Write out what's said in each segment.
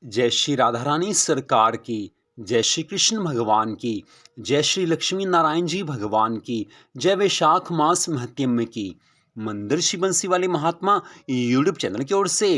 जय श्री राधा रानी सरकार की, जय श्री कृष्ण भगवान की, जय श्री लक्ष्मी नारायण जी भगवान की, जय वैशाख मास महत्म्य की। मंदिर श्री बंसी वाले महात्मा यूट्यूब चैनल की ओर से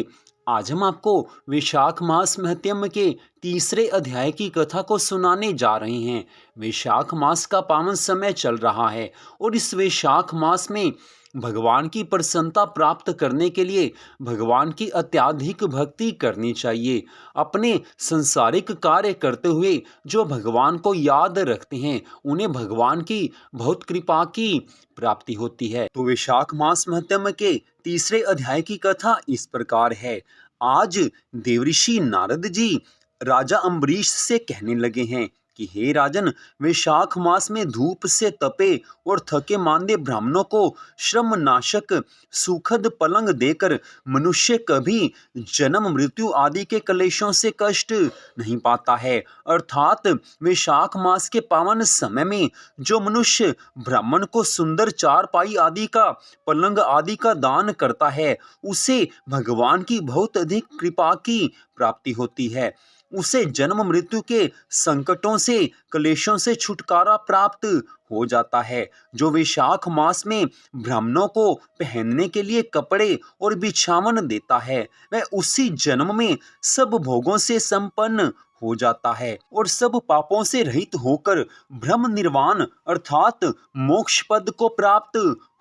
आज हम आपको वैशाख मास महत्म्य के तीसरे अध्याय की कथा को सुनाने जा रहे हैं। वैशाख मास का पावन समय चल रहा है और इस वैशाख मास में भगवान की प्रसन्नता प्राप्त करने के लिए भगवान की अत्यधिक भक्ति करनी चाहिए। अपने संसारिक कार्य करते हुए जो भगवान को याद रखते हैं उन्हें भगवान की बहुत कृपा की प्राप्ति होती है। तो वैशाख मास महत्म्य के तीसरे अध्याय की कथा इस प्रकार है। आज देवऋषि नारद जी राजा अम्बरीश से कहने लगे हैं कि हे राजन, वैशाख मास में धूप से तपे और थके मांदे ब्राह्मणों को श्रम नाशक सुखद पलंग देकर मनुष्य कभी जन्म मृत्यु आदि के कलेशों से कष्ट नहीं पाता है। अर्थात वैशाख मास के पावन समय में जो मनुष्य ब्राह्मण को सुंदर चारपाई आदि का पलंग आदि का दान करता है उसे भगवान की बहुत अधिक कृपा की प्राप्ति होती है। उसे जन्म मृत्यु के संकटों से क्लेशों से छुटकारा प्राप्त हो जाता है। जो वैशाख मास में ब्राह्मणों को पहनने के लिए कपड़े और बिछावन देता है वह उसी जन्म में सब भोगों से संपन्न हो जाता है और सब पापों से रहित होकर ब्रह्म निर्वाण अर्थात मोक्ष पद को प्राप्त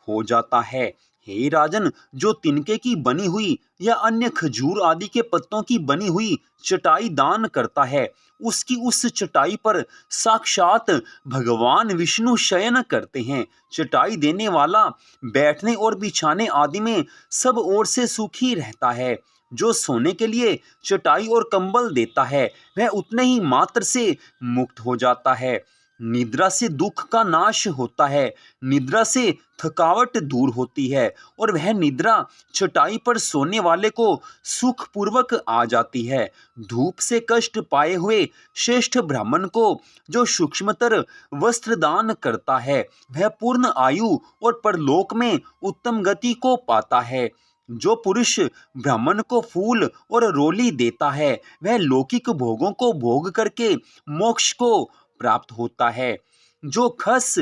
हो जाता है। हे राजन, जो तिनके की बनी हुई या अन्य खजूर आदि के पत्तों की बनी हुई चटाई दान करता है उसकी उस चटाई पर साक्षात भगवान विष्णु शयन करते हैं। चटाई देने वाला बैठने और बिछाने आदि में सब ओर से सुखी रहता है। जो सोने के लिए चटाई और कंबल देता है वह उतने ही मात्र से मुक्त हो जाता है। निद्रा से दुख का नाश होता है, निद्रा से थकावट दूर होती है और वह निद्रा चटाई पर सोने वाले को सुख पूर्वक आ जाती है। धूप से कष्ट पाए हुए श्रेष्ठ ब्राह्मण को जो सूक्ष्मतर वस्त्र दान करता है वह पूर्ण आयु और परलोक में उत्तम गति को पाता है। जो पुरुष ब्राह्मण को फूल और रोली देता है वह लौकिक भोगों को भोग करके मोक्ष को प्राप्त होता है। जो खस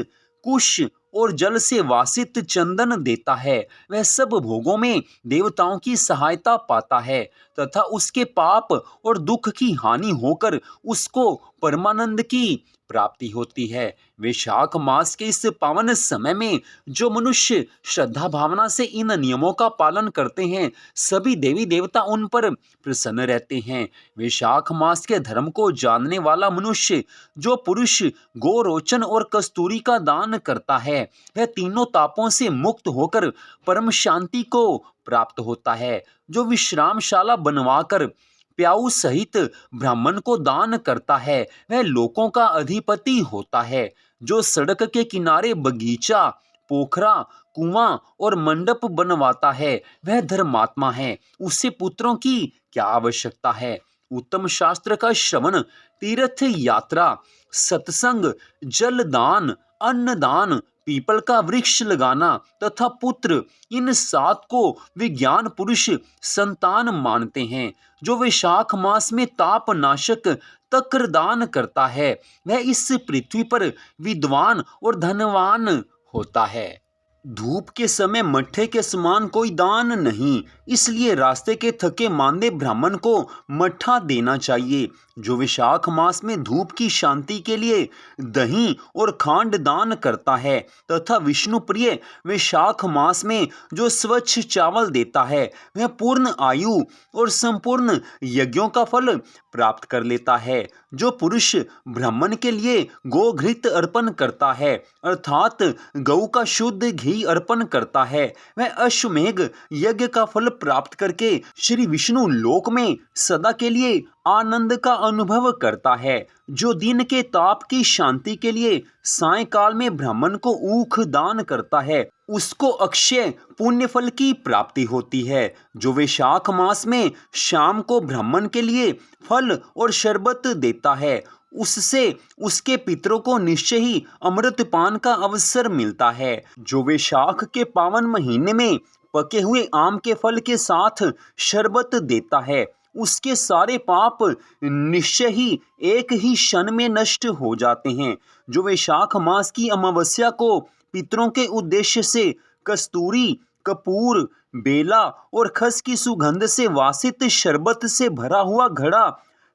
कुश और जल से वासित चंदन देता है वह सब भोगों में देवताओं की सहायता पाता है तथा उसके पाप और दुख की हानि होकर उसको परमानंद की प्राप्ति होती है। वैशाख मास के इस पावन समय में जो मनुष्य श्रद्धा भावना से इन नियमों का पालन करते हैं सभी देवी देवता उन पर प्रसन्न रहते हैं। वैशाख मास के धर्म को जानने वाला मनुष्य जो पुरुष गोरोचन और कस्तूरी का दान करता है वह तीनों तापों से मुक्त होकर परम शांति को प्राप्त होता है। जो विश्रामशाला बनवाकर प्याऊ सहित ब्राह्मण को दान करता है वह लोकों का अधिपति होता है। जो सड़क के किनारे बगीचा पोखरा कुआं और मंडप बनवाता है वह धर्मात्मा है, उससे पुत्रों की क्या आवश्यकता है। उत्तम शास्त्र का श्रवण, तीर्थ यात्रा, सत्संग, जल दान, अन्नदान, पीपल का वृक्ष लगाना तथा पुत्र, इन सात को विज्ञान पुरुष संतान मानते हैं। जो वैशाख मास में ताप नाशक तक्र दान करता है वह इस पृथ्वी पर विद्वान और धनवान होता है। धूप के समय मट्ठे के समान कोई दान नहीं, इसलिए रास्ते के थके मांदे ब्राह्मण को मट्ठा देना चाहिए। जो वैशाख मास में धूप की शांति के लिए दही और खांड दान करता है तथा विष्णु प्रिय वैशाख मास में जो स्वच्छ चावल देता है वह पूर्ण आयु और संपूर्ण यज्ञों का फल प्राप्त कर लेता है। जो पुरुष ब्राह्मण के लिए गोघृत अर्पण करता है अर्थात गऊ का शुद्ध घी अर्पण करता है वह अश्वमेघ यज्ञ का फल प्राप्त करके श्री विष्णु लोक में सदा के लिए आनंद का अनुभव करता है। जो दिन के ताप की शांति के लिए सायंकाल में ब्राह्मण को ऊख दान करता है उसको अक्षय पुण्य फल की प्राप्ति होती है। जो वैशाख मास में शाम को ब्राह्मण के लिए फल और शरबत देता है उससे उसके पितरों को निश्चय ही अमृत पान का अवसर मिलता है। जो वैशाख के पावन महीने में पके हुए आम के फल के साथ शरबत देता है उसके सारे पाप निश्चय ही एक ही क्षण में नष्ट हो जाते हैं। जो वैशाख मास की अमावस्या को पितरों के उद्देश्य से कस्तूरी, कपूर, बेला और खस की सुगंध से वासित शरबत से भरा हुआ घड़ा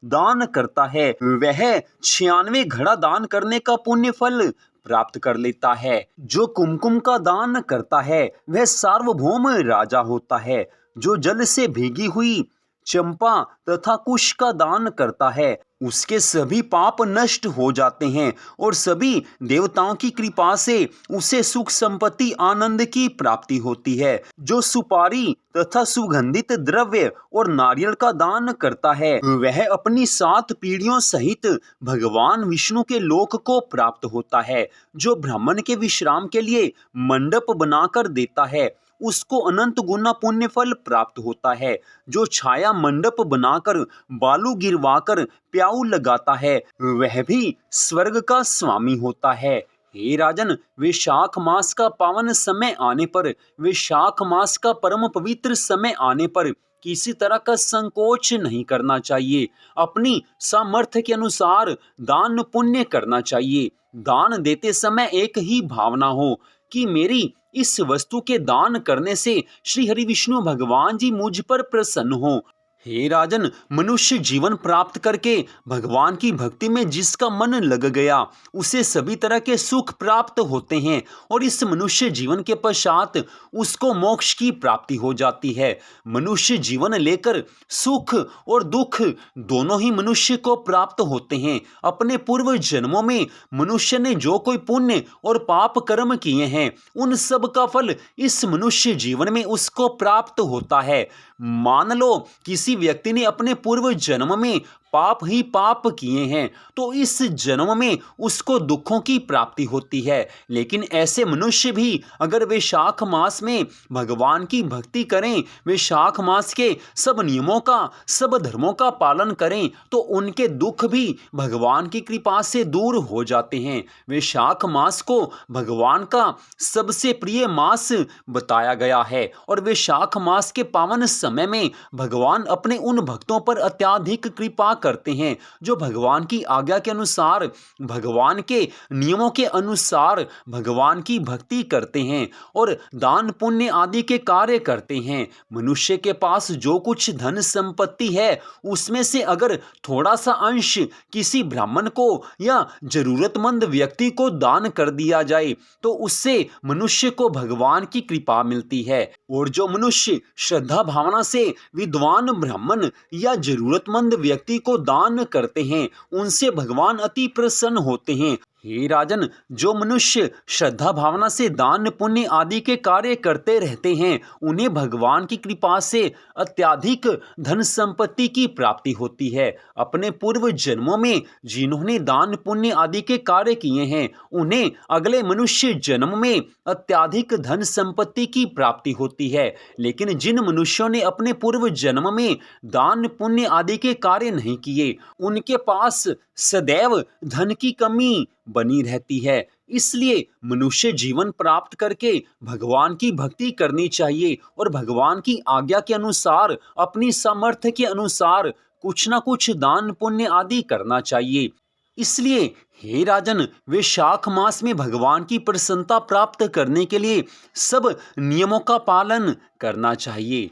दान करता है, वह 96 घड़ा दान करने का पुण्य फल प्राप्त कर लेता है। जो कुमकुम का दान करता है वह सार्वभौम राजा होता है। जो जल से भीगी हुई चंपा तथा कुश का दान करता है उसके सभी पाप नष्ट हो जाते हैं और सभी देवताओं की कृपा से उसे सुख संपत्ति आनंद की प्राप्ति होती है। जो सुपारी तथा सुगंधित द्रव्य और नारियल का दान करता है वह अपनी 7 पीढ़ियों सहित भगवान विष्णु के लोक को प्राप्त होता है। जो ब्राह्मण के विश्राम के लिए मंडप बनाकर देता है उसको अनंत गुना पुण्य फल प्राप्त होता है। जो छाया मंडप बनाकर बालू गिरवाकर प्याऊ लगाता है वह भी स्वर्ग का स्वामी होता है। हे राजन, वैशाख मास का पावन समय आने पर, वैशाख मास का परम पवित्र समय आने पर किसी तरह का संकोच नहीं करना चाहिए। अपनी सामर्थ्य के अनुसार दान पुण्य करना चाहिए। दान देते समय एक ही भावना हो कि मेरी इस वस्तु के दान करने से श्री हरि विष्णु भगवान जी मुझ पर प्रसन्न हो। हे राजन, मनुष्य जीवन प्राप्त करके भगवान की भक्ति में जिसका मन लग गया उसे सभी तरह के सुख प्राप्त होते हैं और इस मनुष्य जीवन के पश्चात उसको मोक्ष की प्राप्ति हो जाती है। मनुष्य जीवन लेकर सुख और दुख दोनों ही मनुष्य को प्राप्त होते हैं। अपने पूर्व जन्मों में मनुष्य ने जो कोई पुण्य और पाप कर्म किए हैं उन सब का फल इस मनुष्य जीवन में उसको प्राप्त होता है। मान लो किसी व्यक्ति ने अपने पूर्व जन्म में पाप ही पाप किए हैं तो इस जन्म में उसको दुखों की प्राप्ति होती है। लेकिन ऐसे मनुष्य भी अगर वैशाख मास में भगवान की भक्ति करें, वैशाख मास के सब नियमों का, सब धर्मों का पालन करें तो उनके दुख भी भगवान की कृपा से दूर हो जाते हैं। वैशाख मास को भगवान का सबसे प्रिय मास बताया गया है और वैशाख मास के पावन समय में भगवान अपने उन भक्तों पर अत्यधिक कृपा करते हैं जो भगवान की आज्ञा के अनुसार, भगवान के नियमों के अनुसार भगवान की भक्ति करते हैं और दान पुण्य आदि के कार्य करते हैं। मनुष्य के पास जो कुछ धन संपत्ति है उसमें से अगर थोड़ा सा अंश किसी ब्राह्मण को या जरूरतमंद व्यक्ति को दान कर दिया जाए तो उससे मनुष्य को भगवान की कृपा मिलती है। और जो मनुष्य श्रद्धा भावना से विद्वान ब्राह्मण या जरूरतमंद व्यक्ति को दान करते हैं उनसे भगवान अति प्रसन्न होते हैं। हे राजन, जो मनुष्य श्रद्धा भावना से दान पुण्य आदि के कार्य करते रहते हैं उन्हें भगवान की कृपा से अत्यधिक धन संपत्ति की प्राप्ति होती है। अपने पूर्व जन्मों में जिन्होंने दान पुण्य आदि के कार्य किए हैं उन्हें अगले मनुष्य जन्म में अत्यधिक धन संपत्ति की प्राप्ति होती है। लेकिन जिन मनुष्यों ने अपने पूर्व जन्म में दान पुण्य आदि के कार्य नहीं किए उनके पास सदैव धन की कमी बनी रहती है। इसलिए मनुष्य जीवन प्राप्त करके भगवान की भक्ति करनी चाहिए और भगवान की आज्ञा के अनुसार, अपनी सामर्थ्य के अनुसार कुछ ना कुछ दान पुण्य आदि करना चाहिए। इसलिए हे राजन, वैशाख मास में भगवान की प्रसन्नता प्राप्त करने के लिए सब नियमों का पालन करना चाहिए।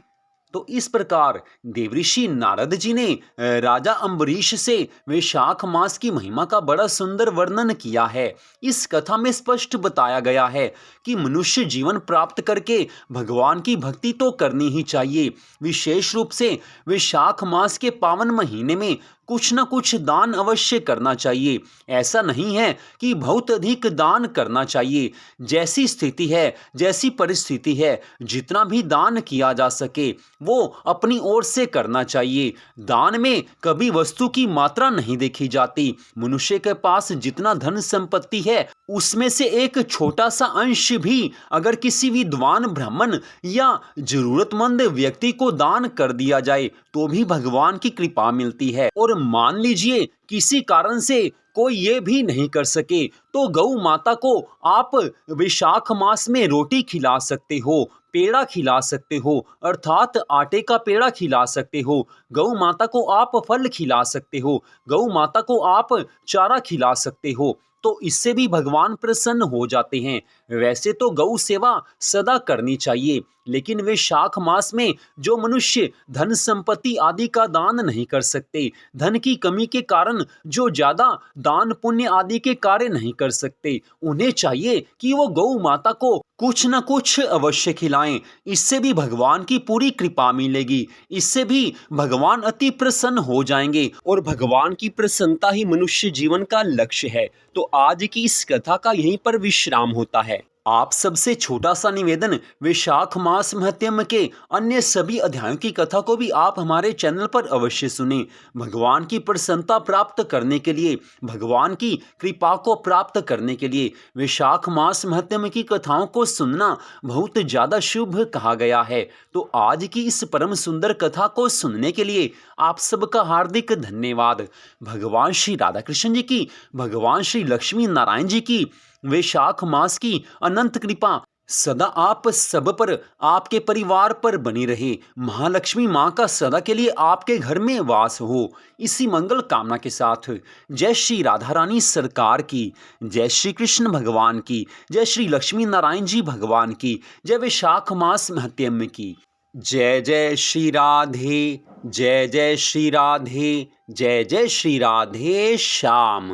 तो इस प्रकार देवऋषि नारद जी ने राजा अम्बरीश से वैशाख मास की महिमा का बड़ा सुंदर वर्णन किया है। इस कथा में स्पष्ट बताया गया है कि मनुष्य जीवन प्राप्त करके भगवान की भक्ति तो करनी ही चाहिए। विशेष रूप से वैशाख मास के पावन महीने में कुछ न कुछ दान अवश्य करना चाहिए। ऐसा नहीं है कि बहुत अधिक दान करना चाहिए। जैसी स्थिति है, जैसी परिस्थिति है, जितना भी दान किया जा सके वो अपनी ओर से करना चाहिए। दान में कभी वस्तु की मात्रा नहीं देखी जाती। मनुष्य के पास जितना धन संपत्ति है उसमें से एक छोटा सा अंश भी अगर किसी विद्वान ब्राह्मण या जरूरतमंद व्यक्ति को दान कर दिया जाए तो भी भगवान की कृपा मिलती है। और मान लीजिए किसी कारण से कोई ये भी नहीं कर सके तो गौ माता को आप वैशाख मास में रोटी खिला सकते हो, पेड़ा खिला सकते हो, अर्थात आटे का पेड़ा खिला सकते हो। गौ माता को आप फल खिला सकते हो, गौ माता को आप चारा खिला सकते हो, तो इससे भी भगवान प्रसन्न हो जाते हैं। वैसे तो गौ सेवा सदा करनी चाहिए, लेकिन वे शाख मास में जो मनुष्य धन संपत्ति आदि का दान नहीं कर सकते, धन की कमी के कारण जो ज्यादा दान पुण्य आदि के कार्य नहीं कर सकते, उन्हें चाहिए कि वो गौ माता को कुछ न कुछ अवश्य खिलाएं। इससे भी भगवान की पूरी कृपा मिलेगी, इससे भी भगवान अति प्रसन्न हो जाएंगे, और भगवान की प्रसन्नता ही मनुष्य जीवन का लक्ष्य है। तो आज की इस कथा का यहीं पर विश्राम होता है। आप सबसे छोटा सा निवेदन, वैशाख मास महत्म के अन्य सभी अध्यायों की कथा को भी आप हमारे चैनल पर अवश्य सुने। भगवान की प्रसन्नता प्राप्त करने के लिए, भगवान की कृपा को प्राप्त करने के लिए वैशाख मास महत्म की कथाओं को सुनना बहुत ज़्यादा शुभ कहा गया है। तो आज की इस परम सुंदर कथा को सुनने के लिए आप सबका हार्दिक धन्यवाद। भगवान श्री राधा कृष्ण जी की, भगवान श्री लक्ष्मी नारायण जी की वैशाख मास की अनंत कृपा सदा आप सब पर, आपके परिवार पर बनी रहे। महालक्ष्मी माँ का सदा के लिए आपके घर में वास हो, इसी मंगल कामना के साथ जय श्री राधा रानी सरकार की, जय श्री कृष्ण भगवान की, जय श्री लक्ष्मी नारायण जी भगवान की, जय वैशाख मास महत्म की। जय जय श्री राधे, जय जय श्री राधे, जय जय श्री राधे श्याम।